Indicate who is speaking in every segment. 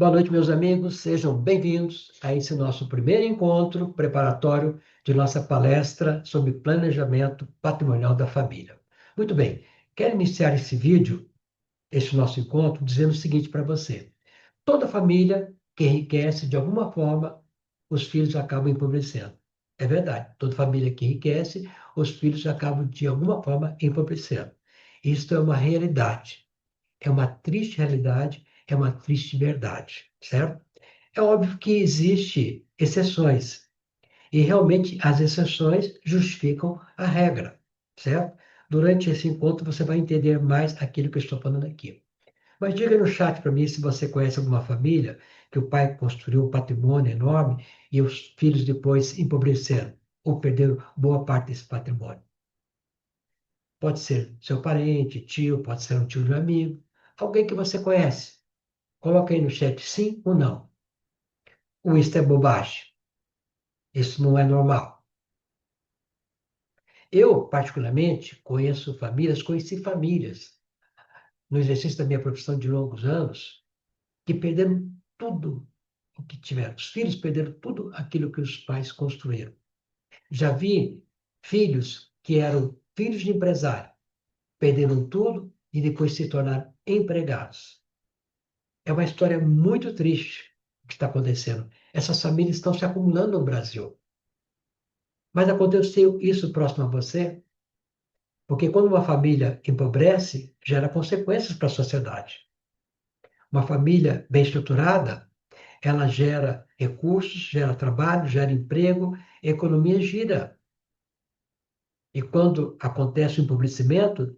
Speaker 1: Boa noite, meus amigos. Sejam bem-vindos a esse nosso primeiro encontro preparatório de nossa palestra sobre planejamento patrimonial da família. Muito bem, quero iniciar esse vídeo, esse nosso encontro, dizendo o seguinte para você. Toda família que enriquece, de alguma forma, os filhos acabam empobrecendo. É verdade, toda família que enriquece, os filhos acabam, de alguma forma, empobrecendo. Isso é uma realidade. É uma triste realidade, é uma triste verdade, certo? É óbvio que existem exceções, e realmente as exceções justificam a regra, certo? Durante esse encontro você vai entender mais aquilo que eu estou falando aqui. Mas diga no chat para mim se você conhece alguma família que o pai construiu um patrimônio enorme e os filhos depois empobreceram ou perderam boa parte desse patrimônio. Pode ser seu parente, tio, pode ser um tio de um amigo, alguém que você conhece. Coloca aí no chat sim ou não. Ou isto é bobagem. Isso não é normal. Eu, particularmente, conheci famílias, no exercício da minha profissão de longos anos, que perderam tudo o que tiveram. Os filhos perderam tudo aquilo que os pais construíram. Já vi filhos que eram filhos de empresário, perderam tudo e depois se tornaram empregados. É uma história muito triste o que está acontecendo. Essas famílias estão se acumulando no Brasil. Mas aconteceu isso próximo a você? Porque quando uma família empobrece, gera consequências para a sociedade. Uma família bem estruturada, ela gera recursos, gera trabalho, gera emprego, a economia gira. E quando acontece o empobrecimento,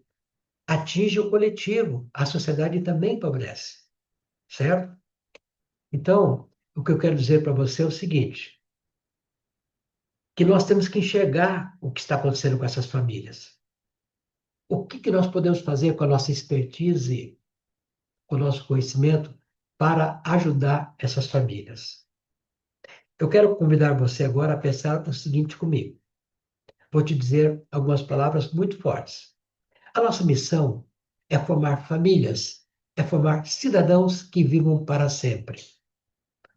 Speaker 1: atinge o coletivo, a sociedade também empobrece, certo? Então, o que eu quero dizer para você é o seguinte, que nós temos que enxergar o que está acontecendo com essas famílias. O que nós podemos fazer com a nossa expertise, com o nosso conhecimento, para ajudar essas famílias? Eu quero convidar você agora a pensar o seguinte comigo. Vou te dizer algumas palavras muito fortes. A nossa missão é formar famílias, é formar cidadãos que vivam para sempre.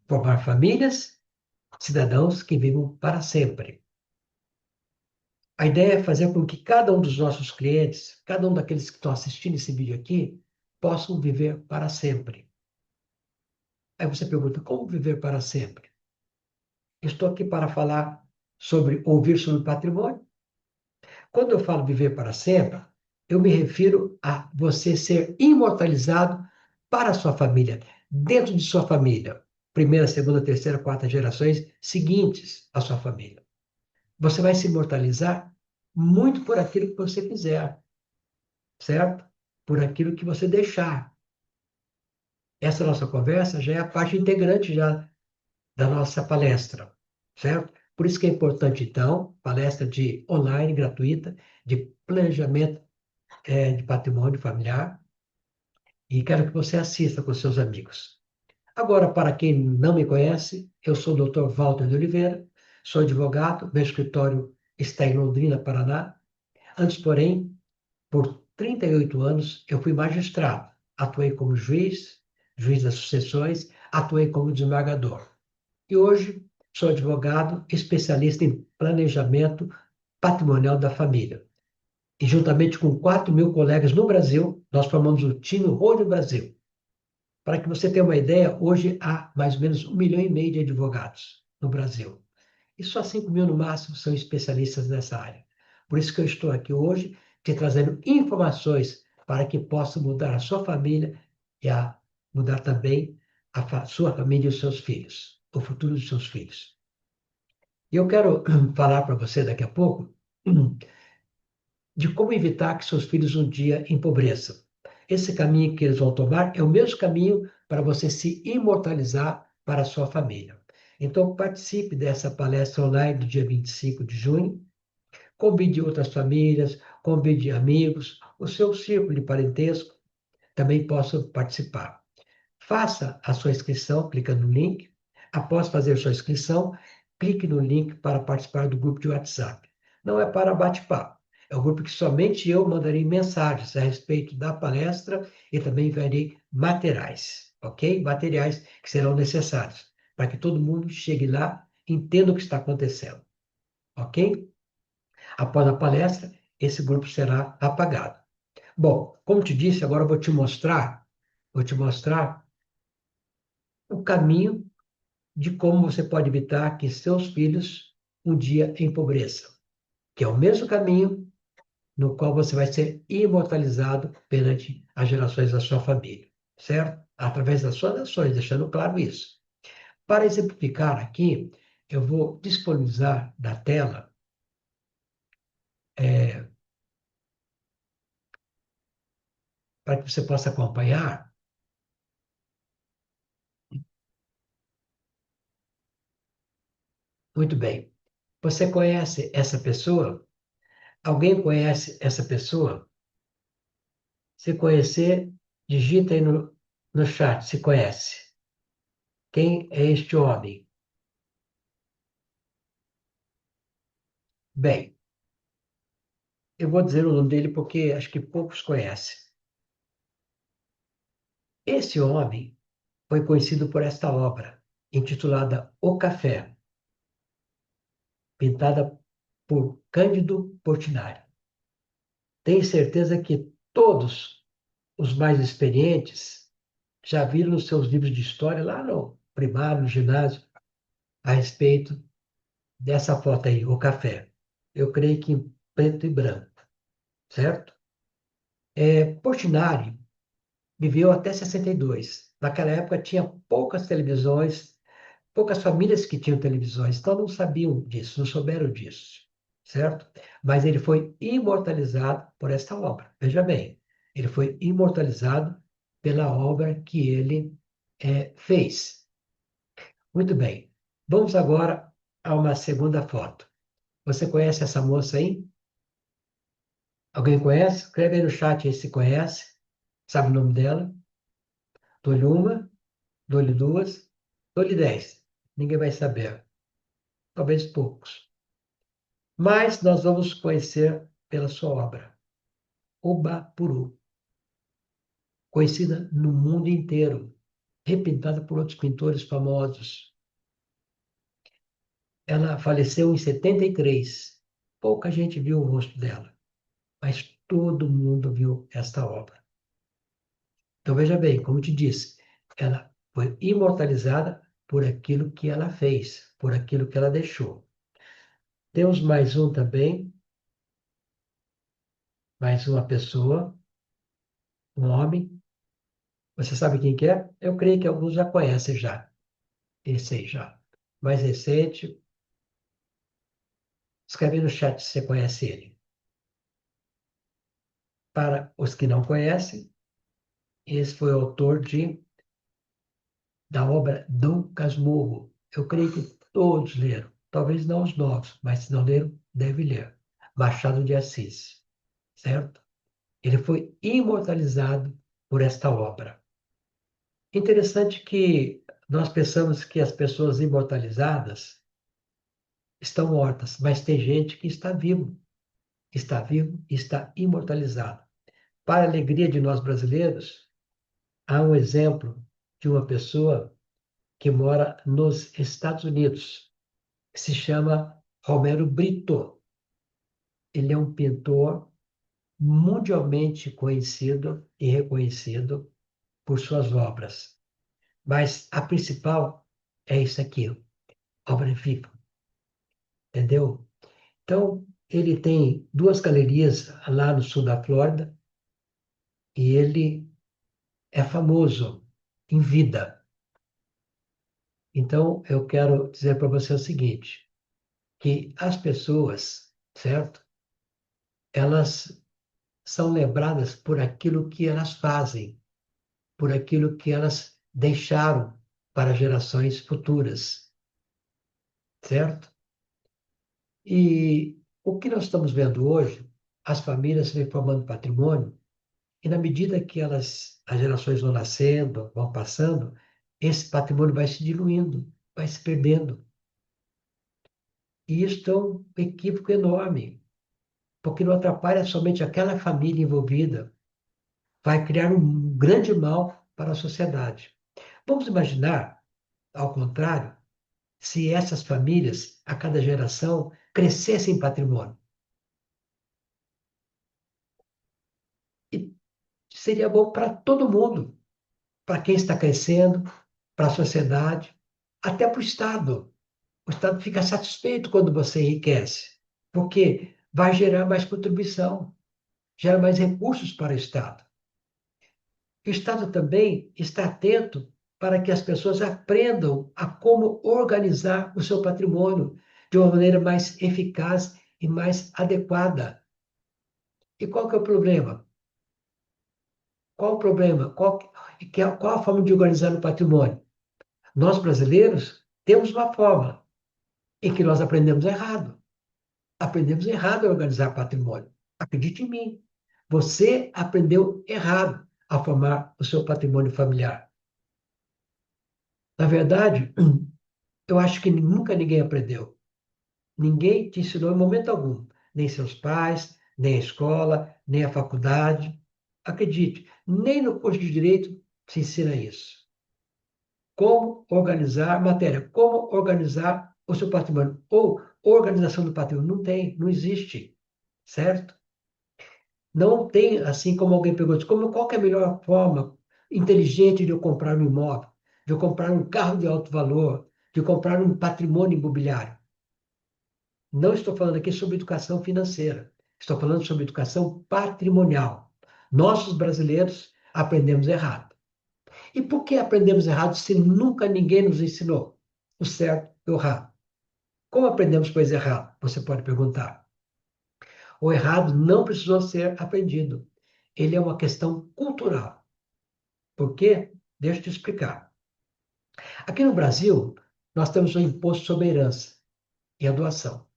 Speaker 1: Formar famílias, cidadãos que vivam para sempre. A ideia é fazer com que cada um dos nossos clientes, cada um daqueles que estão assistindo esse vídeo aqui, possam viver para sempre. Aí você pergunta, como viver para sempre? Estou aqui para falar sobre ouvir sobre patrimônio. Quando eu falo viver para sempre, eu me refiro a você ser imortalizado para a sua família, dentro de sua família. Primeira, segunda, terceira, quarta gerações seguintes à sua família. Você vai se imortalizar muito por aquilo que você fizer, certo? Por aquilo que você deixar. Essa nossa conversa já é a parte integrante já da nossa palestra, certo? Por isso que é importante, então, palestra de online, gratuita, de planejamento de patrimônio familiar, e quero que você assista com seus amigos. Agora, para quem não me conhece, eu sou o Dr. Walter de Oliveira, sou advogado, meu escritório está em Londrina, Paraná. Antes, porém, por 38 anos, eu fui magistrado. Atuei como juiz, juiz das sucessões, atuei como desembargador. E hoje sou advogado especialista em planejamento patrimonial da família. E juntamente com 4.000 colegas no Brasil, nós formamos o time Rode Brasil. Para que você tenha uma ideia, hoje há mais ou menos 1,5 milhão de advogados no Brasil. E só 5.000 no máximo são especialistas nessa área. Por isso que eu estou aqui hoje, te trazendo informações para que possa mudar a sua família e mudar também a sua família e os seus filhos, o futuro dos seus filhos. E eu quero falar para você daqui a pouco de como evitar que seus filhos um dia empobreçam. Esse caminho que eles vão tomar é o mesmo caminho para você se imortalizar para a sua família. Então, participe dessa palestra online do dia 25 de junho. Convide outras famílias, convide amigos, o seu círculo de parentesco também possam participar. Faça a sua inscrição clicando no link. Após fazer sua inscrição, clique no link para participar do grupo de WhatsApp. Não é para bate-papo, É o grupo que somente eu mandarei mensagens a respeito da palestra e também enviarei materiais, ok? Materiais que serão necessários para que todo mundo chegue lá e entenda o que está acontecendo, ok? Após a palestra, esse grupo será apagado. Bom, como te disse, agora eu vou te mostrar o caminho de como você pode evitar que seus filhos um dia empobreçam, que é o mesmo caminho no qual você vai ser imortalizado perante as gerações da sua família, certo? Através das suas ações, deixando claro isso. Para exemplificar aqui, eu vou disponibilizar na tela, é, para que você possa acompanhar. Muito bem. Você conhece essa pessoa? Alguém conhece essa pessoa? Se conhecer, digita aí no chat se conhece. Quem é este homem? Bem, eu vou dizer o nome dele porque acho que poucos conhecem. Esse homem foi conhecido por esta obra, intitulada O Café, pintada por Cândido Portinari. Tenho certeza que todos os mais experientes já viram nos seus livros de história, lá no primário, no ginásio, a respeito dessa foto aí, o café. Eu creio que em preto e branco, certo? Portinari viveu até 62. Naquela época tinha poucas televisões, poucas famílias que tinham televisões, então não sabiam disso, não souberam disso, certo? Mas ele foi imortalizado por esta obra. Veja bem, ele foi imortalizado pela obra que ele fez. Muito bem. Vamos agora a uma segunda foto. Você conhece essa moça aí? Alguém conhece? Escreve aí no chat aí se conhece. Sabe o nome dela? Dou-lhe uma, dou-lhe duas, dou-lhe 10. Ninguém vai saber. Talvez poucos. Mas nós vamos conhecer pela sua obra. Obapuru, conhecida no mundo inteiro, repintada por outros pintores famosos. Ela faleceu em 73. Pouca gente viu o rosto dela, mas todo mundo viu esta obra. Então, veja bem, como te disse, ela foi imortalizada por aquilo que ela fez, por aquilo que ela deixou. Temos mais um também, mais uma pessoa, um homem. Você sabe quem que é? Eu creio que alguns já conhecem já. Esse aí já. Mais recente. Escreve no chat se você conhece ele. Para os que não conhecem, esse foi o autor da obra Dom Casmurro. Eu creio que todos leram. Talvez não os novos, mas se não leram, deve ler. Machado de Assis, certo? Ele foi imortalizado por esta obra. Interessante que nós pensamos que as pessoas imortalizadas estão mortas, mas tem gente que está vivo e está imortalizado. Para a alegria de nós brasileiros, há um exemplo de uma pessoa que mora nos Estados Unidos, que se chama Romero Brito. Ele é um pintor mundialmente conhecido e reconhecido por suas obras. Mas a principal é isso aqui, obra viva, entendeu? Então, ele tem duas galerias lá no sul da Flórida e ele é famoso em vida. Então, eu quero dizer para você o seguinte, que as pessoas, certo? Elas são lembradas por aquilo que elas fazem, por aquilo que elas deixaram para gerações futuras, certo? E o que nós estamos vendo hoje, as famílias vêm formando patrimônio, e na medida que as gerações vão nascendo, vão passando, esse patrimônio vai se diluindo, vai se perdendo. E isso é um equívoco enorme, porque não atrapalha somente aquela família envolvida, vai criar um grande mal para a sociedade. Vamos imaginar, ao contrário, se essas famílias, a cada geração, crescessem em patrimônio. E seria bom para todo mundo, para quem está crescendo, para a sociedade, até para o Estado. O Estado fica satisfeito quando você enriquece, porque vai gerar mais contribuição, gera mais recursos para o Estado. O Estado também está atento para que as pessoas aprendam a como organizar o seu patrimônio de uma maneira mais eficaz e mais adequada. E qual que é o problema? Qual o problema? Qual a forma de organizar o patrimônio? Nós, brasileiros, temos uma forma em que nós aprendemos errado. Aprendemos errado a organizar patrimônio. Acredite em mim. Você aprendeu errado a formar o seu patrimônio familiar. Na verdade, eu acho que nunca ninguém aprendeu. Ninguém te ensinou em momento algum. Nem seus pais, nem a escola, nem a faculdade. Acredite, nem no curso de Direito se ensina isso. Como organizar matéria, como organizar o seu patrimônio. Ou organização do patrimônio. Não tem, não existe. Certo? Não tem, assim como alguém perguntou, qual que é a melhor forma inteligente de eu comprar um imóvel, de eu comprar um carro de alto valor, de eu comprar um patrimônio imobiliário. Não estou falando aqui sobre educação financeira, estou falando sobre educação patrimonial. Nós, os brasileiros, aprendemos errado. E por que aprendemos errado se nunca ninguém nos ensinou o certo e o errado? Como aprendemos coisa errada? Você pode perguntar. O errado não precisou ser aprendido. Ele é uma questão cultural. Por quê? Deixa eu te explicar. Aqui no Brasil, nós temos o imposto sobre a herança e a doação.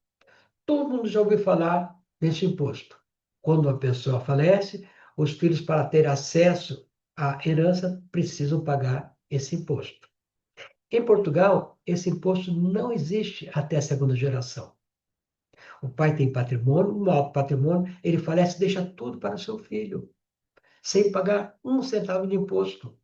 Speaker 1: Todo mundo já ouviu falar desse imposto. Quando uma pessoa falece, os filhos, para ter acesso à herança, precisam pagar esse imposto. Em Portugal, esse imposto não existe até a segunda geração. O pai tem patrimônio, um alto patrimônio, ele falece e deixa tudo para o seu filho, sem pagar um centavo de imposto.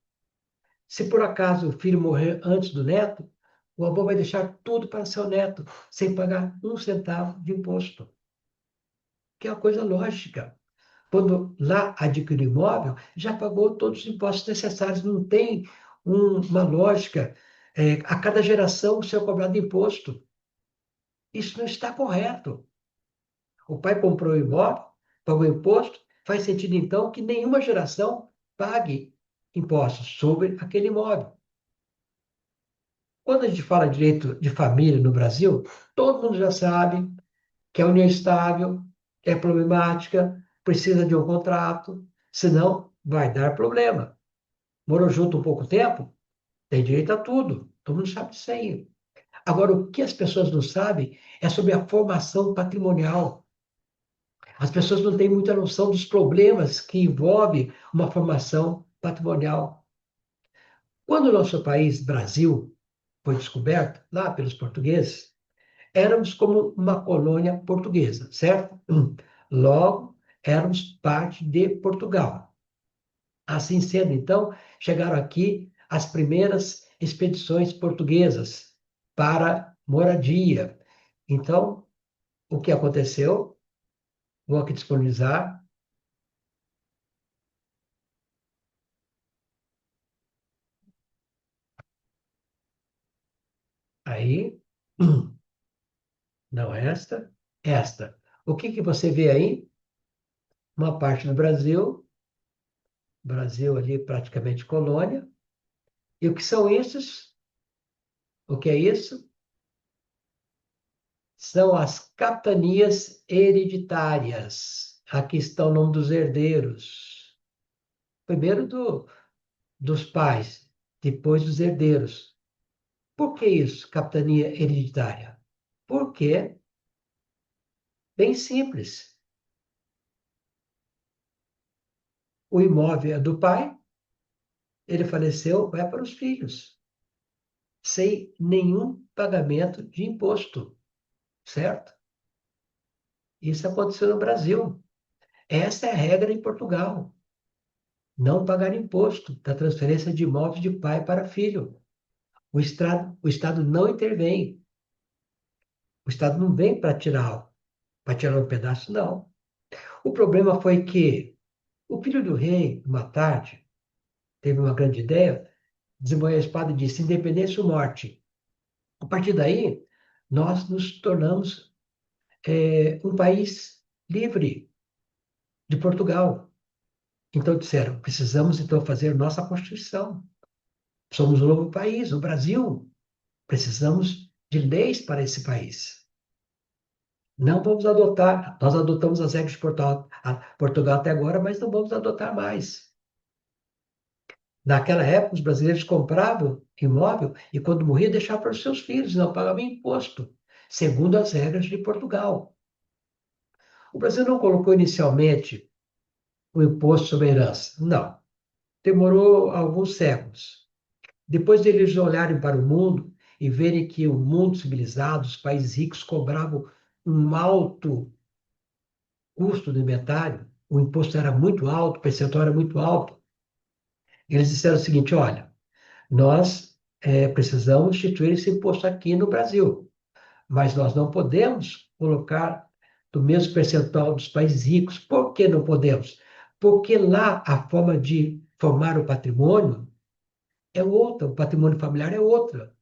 Speaker 1: Se por acaso o filho morrer antes do neto, o avô vai deixar tudo para seu neto, sem pagar um centavo de imposto. Que é uma coisa lógica. Quando lá adquire o imóvel, já pagou todos os impostos necessários, não tem uma lógica. A cada geração o seu cobrado imposto. Isso não está correto. O pai comprou o imóvel, pagou imposto, faz sentido então que nenhuma geração pague impostos sobre aquele imóvel. Quando a gente fala direito de família no Brasil, todo mundo já sabe que a união estável é problemática, precisa de um contrato, senão vai dar problema. Morou junto um pouco tempo, tem direito a tudo. Todo mundo sabe disso aí. Agora, o que as pessoas não sabem é sobre a formação patrimonial. As pessoas não têm muita noção dos problemas que envolve uma formação patrimonial. Quando o nosso país, Brasil, foi descoberto, lá pelos portugueses, éramos como uma colônia portuguesa, certo? Logo, éramos parte de Portugal. Assim sendo, então, chegaram aqui as primeiras expedições portuguesas para moradia. Então, o que aconteceu? Vou aqui disponibilizar. Aí, não esta. O que que você vê aí? Uma parte do Brasil, Brasil ali praticamente colônia. E o que são esses? O que é isso? São as capitanias hereditárias. Aqui está o nome dos herdeiros. Primeiro dos pais, depois dos herdeiros. Por que isso, capitania hereditária? Porque, bem simples, o imóvel é do pai, ele faleceu, vai para os filhos, sem nenhum pagamento de imposto, certo? Isso aconteceu no Brasil. Essa é a regra em Portugal. Não pagar imposto da transferência de imóveis de pai para filho. O Estado não intervém. O Estado não vem para tirar um pedaço, não. O problema foi que o filho do rei, uma tarde, teve uma grande ideia, desembanhou a espada e disse: independência ou morte. A partir daí, nós nos tornamos um país livre de Portugal. Então disseram: precisamos então fazer nossa Constituição. Somos um novo país, o Brasil. Precisamos de leis para esse país. Não vamos adotar, nós adotamos as regras de Portugal até agora, mas não vamos adotar mais. Naquela época, os brasileiros compravam imóvel e, quando morria, deixavam para os seus filhos, não pagavam imposto, segundo as regras de Portugal. O Brasil não colocou inicialmente o imposto sobre a herança. Não. Demorou alguns séculos. Depois de eles olharem para o mundo e verem que o mundo civilizado, os países ricos, cobravam um alto custo do inventário, o imposto era muito alto, o percentual era muito alto, eles disseram o seguinte: olha, nós precisamos instituir esse imposto aqui no Brasil, mas nós não podemos colocar do mesmo percentual dos países ricos. Por que não podemos? Porque lá a forma de formar o patrimônio é outra, o patrimônio familiar é outra.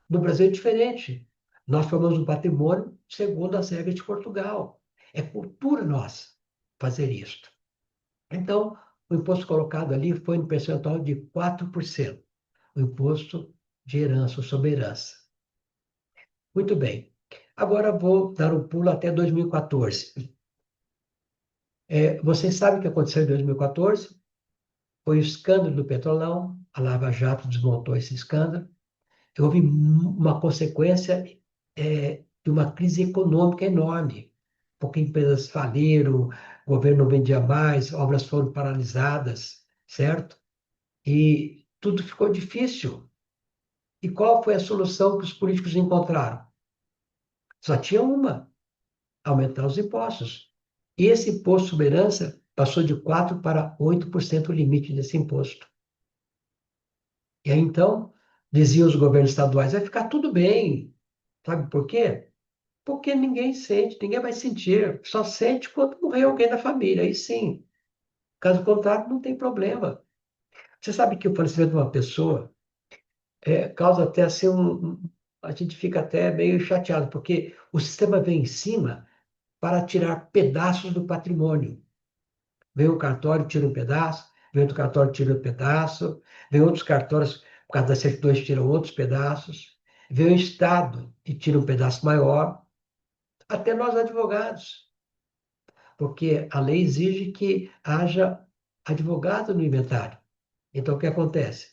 Speaker 1: No Brasil é diferente. Nós formamos um patrimônio segundo as regras de Portugal. É cultura nossa fazer isto. Então, o imposto colocado ali foi no percentual de 4%, o imposto de herança, sobre herança. Muito bem. Agora vou dar um pulo até 2014. Vocês sabem o que aconteceu em 2014? Foi o escândalo do Petrolão, a Lava Jato desmontou esse escândalo. Houve uma consequência de uma crise econômica enorme, porque empresas faliram, o governo não vendia mais, obras foram paralisadas, certo? E tudo ficou difícil. E qual foi a solução que os políticos encontraram? Só tinha uma: aumentar os impostos. E esse imposto sobre herança passou de 4% para 8% o limite desse imposto. E aí, então, diziam os governos estaduais: vai ficar tudo bem. Sabe por quê? Porque ninguém sente, ninguém vai sentir. Só sente quando morrer alguém da família. Aí sim. Caso contrário, não tem problema. Você sabe que o falecimento de uma pessoa causa até assim a gente fica até meio chateado, porque o sistema vem em cima para tirar pedaços do patrimônio. Vem o cartório, tira um pedaço, vem outro cartório, tira um pedaço, vem outros cartórios, por causa das certidões, tiram outros pedaços, vem o Estado e tira um pedaço maior, até nós advogados, porque a lei exige que haja advogado no inventário. Então, o que acontece?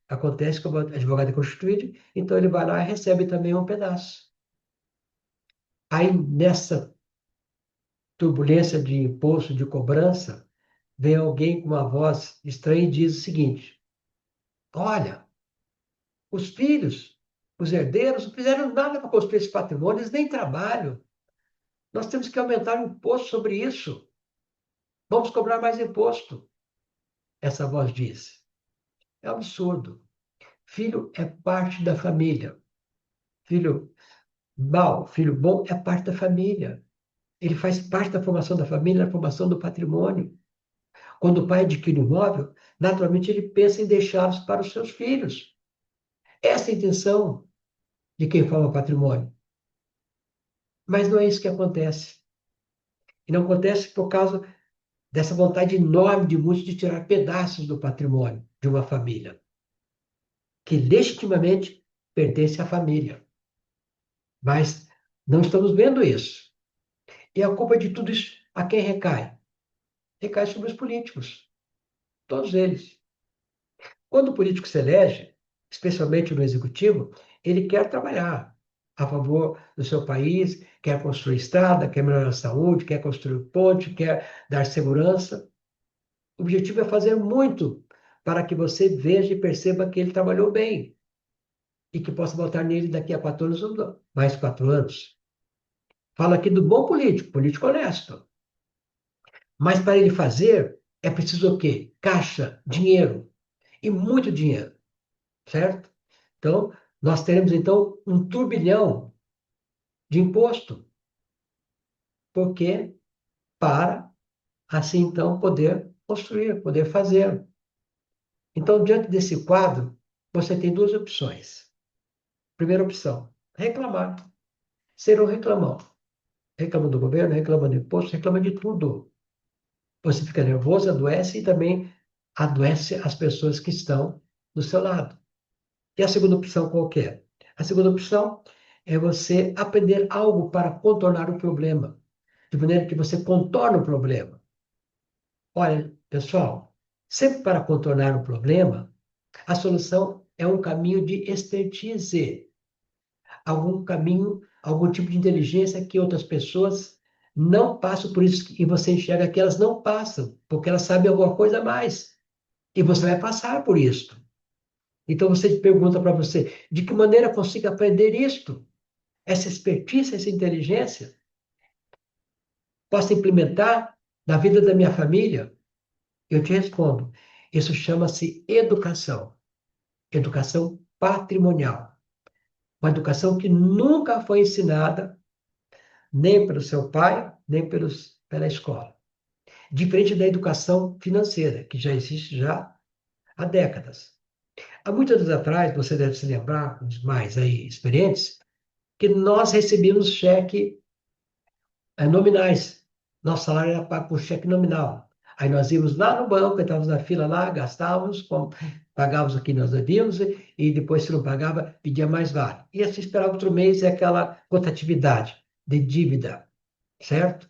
Speaker 1: Acontece que o advogado é constituído, então ele vai lá e recebe também um pedaço. Aí, nessa turbulência de imposto, de cobrança, vem alguém com uma voz estranha e diz o seguinte: olha, os filhos, os herdeiros, não fizeram nada para construir esse patrimônio, eles nem trabalham. Nós temos que aumentar o imposto sobre isso. Vamos cobrar mais imposto. Essa voz diz. É um absurdo. Filho é parte da família. Filho mau, filho bom é parte da família. Ele faz parte da formação da família, da formação do patrimônio. Quando o pai adquire um imóvel, naturalmente ele pensa em deixá-los para os seus filhos. Essa é a intenção de quem forma patrimônio. Mas não é isso que acontece. E não acontece por causa dessa vontade enorme de muitos de tirar pedaços do patrimônio de uma família, que legitimamente pertence à família. Mas não estamos vendo isso. E a culpa de tudo isso a quem recai? Recai sobre os políticos, todos eles. Quando o político se elege, especialmente no executivo, ele quer trabalhar a favor do seu país, quer construir estrada, quer melhorar a saúde, quer construir ponte, quer dar segurança. O objetivo é fazer muito para que você veja e perceba que ele trabalhou bem e que possa votar nele daqui a 4 anos ou mais 4 anos. Falo aqui do bom político, político honesto. Mas para ele fazer, é preciso o quê? Caixa, dinheiro, e muito dinheiro, certo? Então, nós teremos, então, um turbilhão de imposto. Por quê? Para, assim, então, poder construir, poder fazer. Então, diante desse quadro, você tem duas opções. Primeira opção, reclamar. Ser um reclamão. Reclama do governo, reclama do imposto, reclama de tudo. Você fica nervoso, adoece e também adoece as pessoas que estão do seu lado. E a segunda opção qual que é? A segunda opção é você aprender algo para contornar o problema, de maneira que você contorna o problema. Olha, pessoal, sempre para contornar um problema, a solução é um caminho de expertise, algum caminho, algum tipo de inteligência que outras pessoas não passam por isso e você enxerga que elas não passam, porque elas sabem alguma coisa a mais. E você vai passar por isso. Então você pergunta para você, de que maneira eu consigo aprender isto? Essa expertise, essa inteligência, posso implementar na vida da minha família? Eu te respondo, isso chama-se educação. Educação patrimonial. Uma educação que nunca foi ensinada nem pelo seu pai, nem pela escola. Diferente da educação financeira, que já existe já há décadas. Há muitos anos atrás, você deve se lembrar, os mais aí experientes, que nós recebíamos cheque nominais. Nosso salário era pago por cheque nominal. Aí nós íamos lá no banco, estávamos na fila lá, gastávamos, pagávamos o que nós devíamos e depois, se não pagava, pedia mais vale. E assim esperava outro mês é aquela rotatividade de dívida, certo?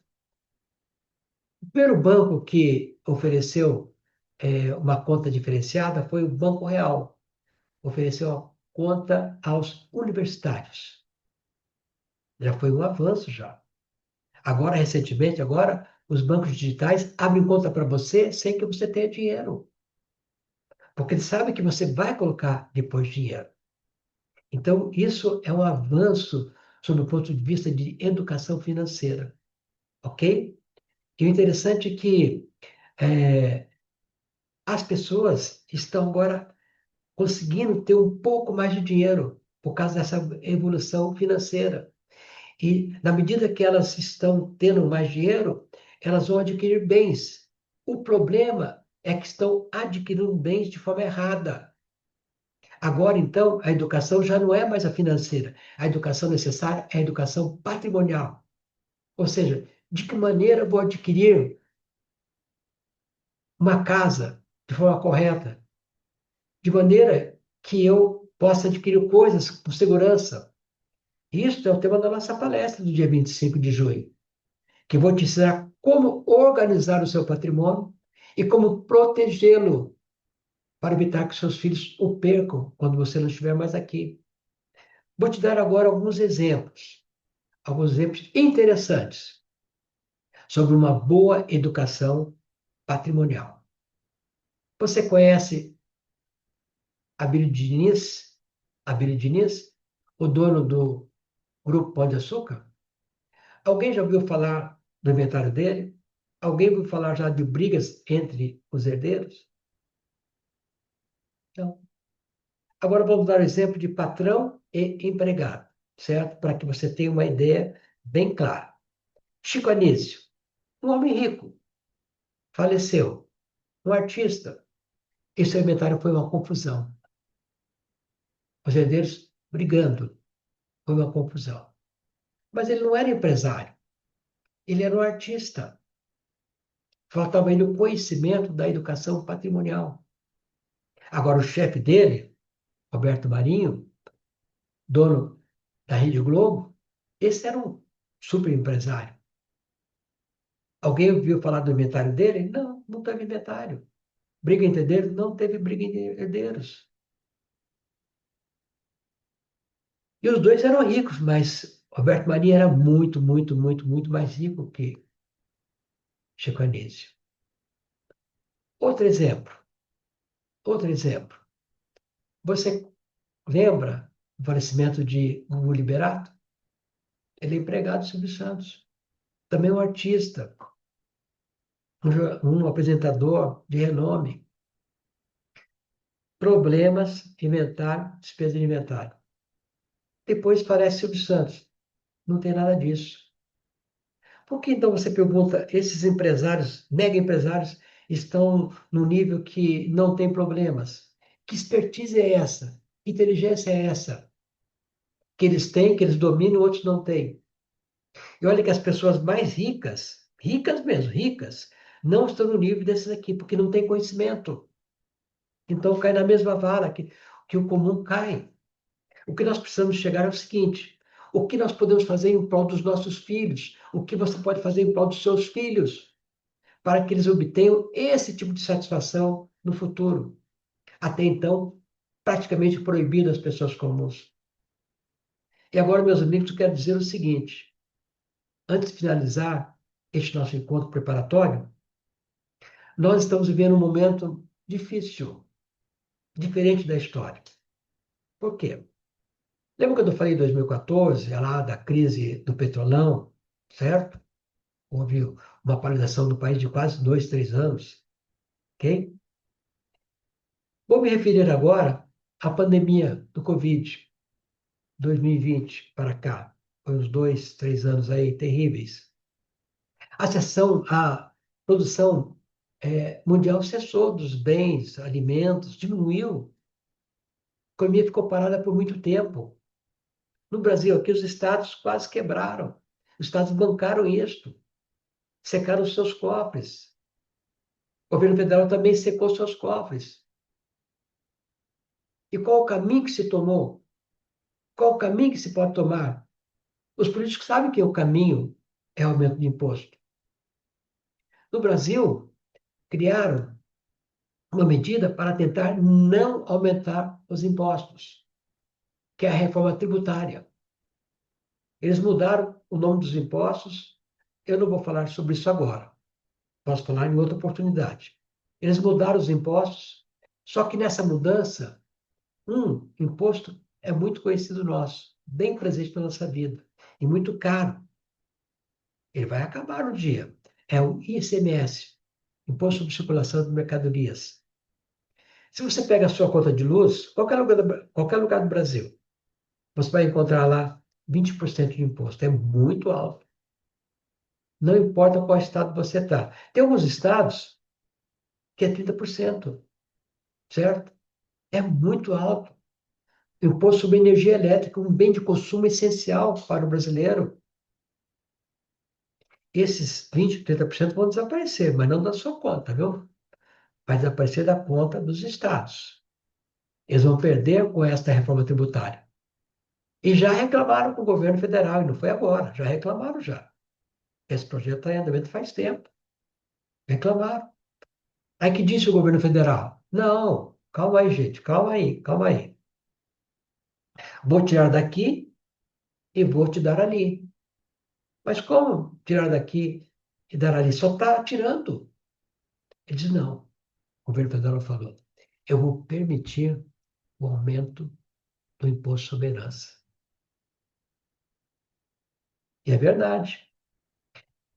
Speaker 1: O primeiro banco que ofereceu uma conta diferenciada foi o Banco Real. Ofereceu a conta aos universitários. Já foi um avanço já. Agora, recentemente, agora, os bancos digitais abrem conta para você sem que você tenha dinheiro. Porque eles sabem que você vai colocar depois dinheiro. Então, isso é um avanço sob o ponto de vista de educação financeira. Ok? E o interessante é que as pessoas estão agora conseguindo ter um pouco mais de dinheiro por causa dessa evolução financeira. E na medida que elas estão tendo mais dinheiro, elas vão adquirir bens. O problema é que estão adquirindo bens de forma errada. Agora, então, a educação já não é mais a financeira. A educação necessária é a educação patrimonial. Ou seja, de que maneira eu vou adquirir uma casa de forma correta? De maneira que eu possa adquirir coisas com segurança. Isso é o tema da nossa palestra do dia 25 de junho. Que vou te ensinar como organizar o seu patrimônio e como protegê-lo para evitar que seus filhos o percam quando você não estiver mais aqui. Vou te dar agora alguns exemplos interessantes sobre uma boa educação patrimonial. Você conhece Abílio Diniz? Abílio Diniz, o dono do Grupo Pão de Açúcar? Alguém já ouviu falar do inventário dele? Alguém ouviu falar já de brigas entre os herdeiros? Não. Agora vamos dar o exemplo de patrão e empregado, certo? Para que você tenha uma ideia bem clara. Chico Anísio, um homem rico, faleceu. Um artista. Esse inventário foi uma confusão. Os herdeiros brigando. Foi uma confusão. Mas ele não era empresário. Ele era um artista. Faltava ele o conhecimento da educação patrimonial. Agora, o chefe dele, Roberto Marinho, dono da Rede Globo, esse era um super empresário. Alguém ouviu falar do inventário dele? Não, não teve inventário. Briga entre herdeiros? Não teve briga entre herdeiros. E os dois eram ricos, mas Roberto Marinho era muito, muito, muito, muito mais rico que Chico Anísio. Outro exemplo, outro exemplo. Você lembra do falecimento de Hugo Liberato? Ele é empregado do Silvio Santos. Também um artista, um apresentador de renome. Problemas, inventário, despesa de inventário. Depois parece Silvio Santos. Não tem nada disso. Por que então você pergunta, esses empresários, mega empresários, estão no nível que não tem problemas? Que expertise é essa? Que inteligência é essa? Que eles têm, que eles dominam, outros não têm. E olha que as pessoas mais ricas, ricas mesmo, ricas, não estão no nível desses aqui, porque não têm conhecimento. Então cai na mesma vara que o comum cai. O que nós precisamos chegar é o seguinte: o que nós podemos fazer em prol dos nossos filhos? O que você pode fazer em prol dos seus filhos? Para que eles obtenham esse tipo de satisfação no futuro. Até então, praticamente proibido às pessoas comuns. E agora, meus amigos, eu quero dizer o seguinte: antes de finalizar este nosso encontro preparatório, nós estamos vivendo um momento difícil, diferente da história. Por quê? Lembra quando eu falei em 2014, lá da crise do petrolão, certo? Houve uma paralisação do país de quase 2, 3 anos, ok? Vou me referir agora à pandemia do Covid, 2020 para cá. Foi uns 2, 3 anos aí terríveis. A produção mundial cessou dos bens, alimentos, diminuiu. A economia ficou parada por muito tempo. No Brasil, aqui, os estados quase quebraram. Os estados bancaram isto, secaram os seus cofres. O governo federal também secou seus cofres. E qual o caminho que se tomou? Qual o caminho que se pode tomar? Os políticos sabem que o caminho é aumento de imposto. No Brasil, criaram uma medida para tentar não aumentar os impostos, que é a reforma tributária. Eles mudaram o nome dos impostos. Eu não vou falar sobre isso agora. Posso falar em outra oportunidade. Eles mudaram os impostos, só que nessa mudança, um imposto é muito conhecido nosso, bem presente na nossa vida, e muito caro. Ele vai acabar um dia. É o ICMS, Imposto sobre Circulação de Mercadorias. Se você pega a sua conta de luz, qualquer lugar do Brasil, você vai encontrar lá 20% de imposto. É muito alto. Não importa qual estado você está. Tem alguns estados que é 30%, certo? É muito alto. Imposto sobre energia elétrica, um bem de consumo essencial para o brasileiro. Esses 20, 30% vão desaparecer, mas não da sua conta, viu? Vai desaparecer da conta dos estados. Eles vão perder com esta reforma tributária. E já reclamaram com o governo federal, e não foi agora, já reclamaram já. Esse projeto está em andamento faz tempo. Reclamaram. Aí que disse o governo federal? Não, calma aí, gente, calma aí, calma aí. Vou tirar daqui e vou te dar ali. Mas como tirar daqui e dar ali? Só está tirando. Ele diz, não. O governo federal falou, eu vou permitir o aumento do imposto sobre herança. E é verdade.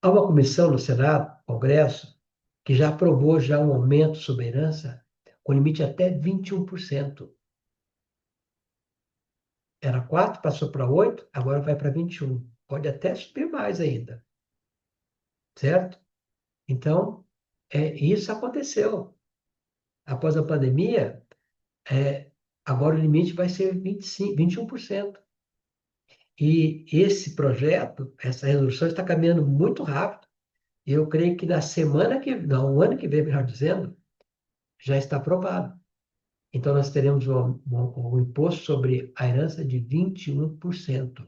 Speaker 1: Há uma comissão no Senado, Congresso, que já aprovou já um aumento sobre herança com limite até 21%. Era 4, passou para 8, agora vai para 21. Pode até subir mais ainda, certo? Então, isso aconteceu. Após a pandemia, agora o limite vai ser 25, 21%. E esse projeto, essa resolução está caminhando muito rápido. E eu creio que na semana que, não, o ano que vem, melhor dizendo, já está aprovado. Então, nós teremos um imposto sobre a herança de 21%.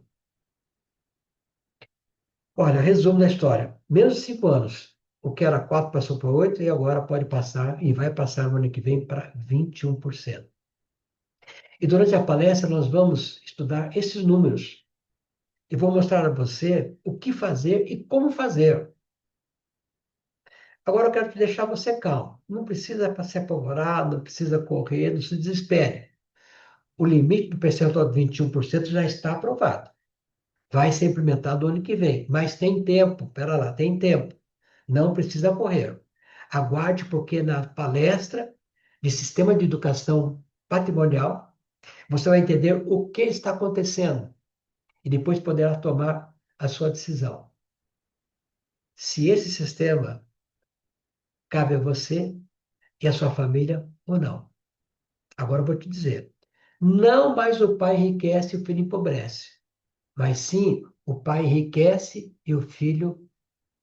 Speaker 1: Olha, resumo da história. Menos de 5 anos. O que era 4 passou para 8 e agora pode passar, e vai passar no ano que vem para 21%. E durante a palestra nós vamos estudar esses números. E vou mostrar a você o que fazer e como fazer. Agora eu quero te deixar você calmo. Não precisa se apavorar, não precisa correr, não se desespere. O limite do percentual de 21% já está aprovado. Vai ser implementado ano que vem, mas tem tempo, pera lá, tem tempo. Não precisa correr. Aguarde, porque na palestra de Sistema de Educação Patrimonial, você vai entender o que está acontecendo e depois poderá tomar a sua decisão. Se esse sistema cabe a você e a sua família ou não. Agora eu vou te dizer, não mais o pai enriquece e o filho empobrece, mas sim o pai enriquece e o filho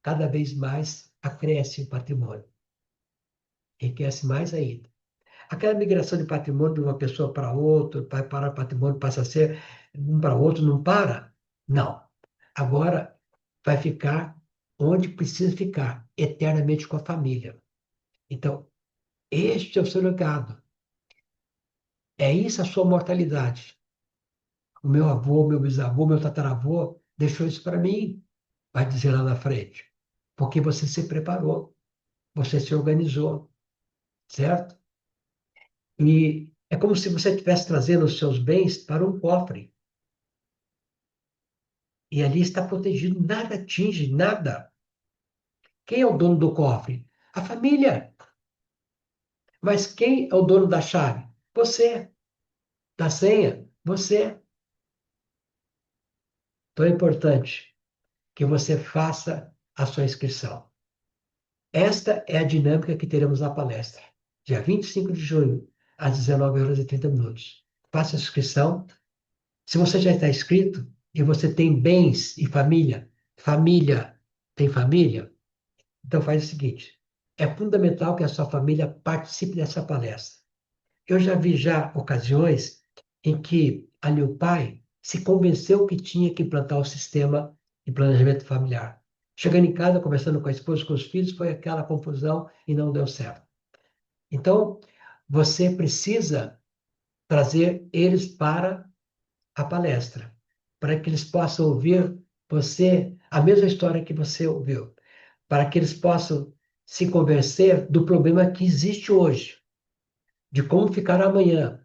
Speaker 1: cada vez mais acresce o patrimônio. Enriquece mais ainda. Aquela migração de patrimônio de uma pessoa para outra, vai parar o patrimônio, passa a ser um para outro, não para? Não. Agora vai ficar onde precisa ficar, eternamente com a família. Então, este é o seu legado. É isso a sua mortalidade. O meu avô, meu bisavô, meu tataravô deixou isso para mim, vai dizer lá na frente. Porque você se preparou, você se organizou, certo? E é como se você estivesse trazendo os seus bens para um cofre. E ali está protegido, nada atinge, nada. Quem é o dono do cofre? A família. Mas quem é o dono da chave? Você. Da senha? Você. Então é importante que você faça a sua inscrição. Esta é a dinâmica que teremos na palestra, dia 25 de junho, às 19h30. Faça a inscrição. Se você já está inscrito e você tem bens e família, família tem família, então faz o seguinte: é fundamental que a sua família participe dessa palestra. Eu já vi ocasiões em que ali o pai se convenceu que tinha que implantar o sistema de planejamento familiar. Chegando em casa, conversando com a esposa, com os filhos, foi aquela confusão e não deu certo. Então, você precisa trazer eles para a palestra, para que eles possam ouvir você, a mesma história que você ouviu, para que eles possam se convencer do problema que existe hoje, de como ficar amanhã,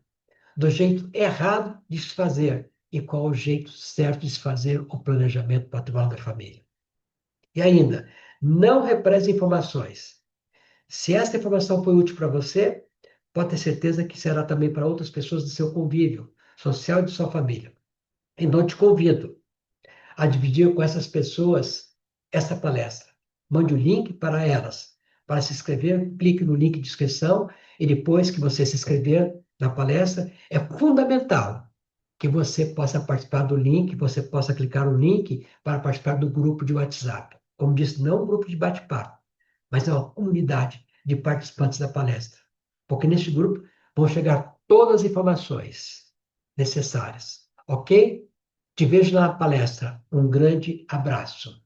Speaker 1: do jeito errado de se fazer e qual o jeito certo de se fazer o planejamento patrimonial da família. E ainda, não represe informações. Se esta informação foi útil para você, pode ter certeza que será também para outras pessoas do seu convívio social e de sua família. Então, te convido a dividir com essas pessoas essa palestra. Mande o link para elas. Para se inscrever, clique no link de inscrição e depois que você se inscrever na palestra, é fundamental que você possa participar do link, você possa clicar no link para participar do grupo de WhatsApp. Como disse, não um grupo de bate-papo, mas é uma comunidade de participantes da palestra. Porque neste grupo vão chegar todas as informações necessárias. Ok? Te vejo na palestra. Um grande abraço.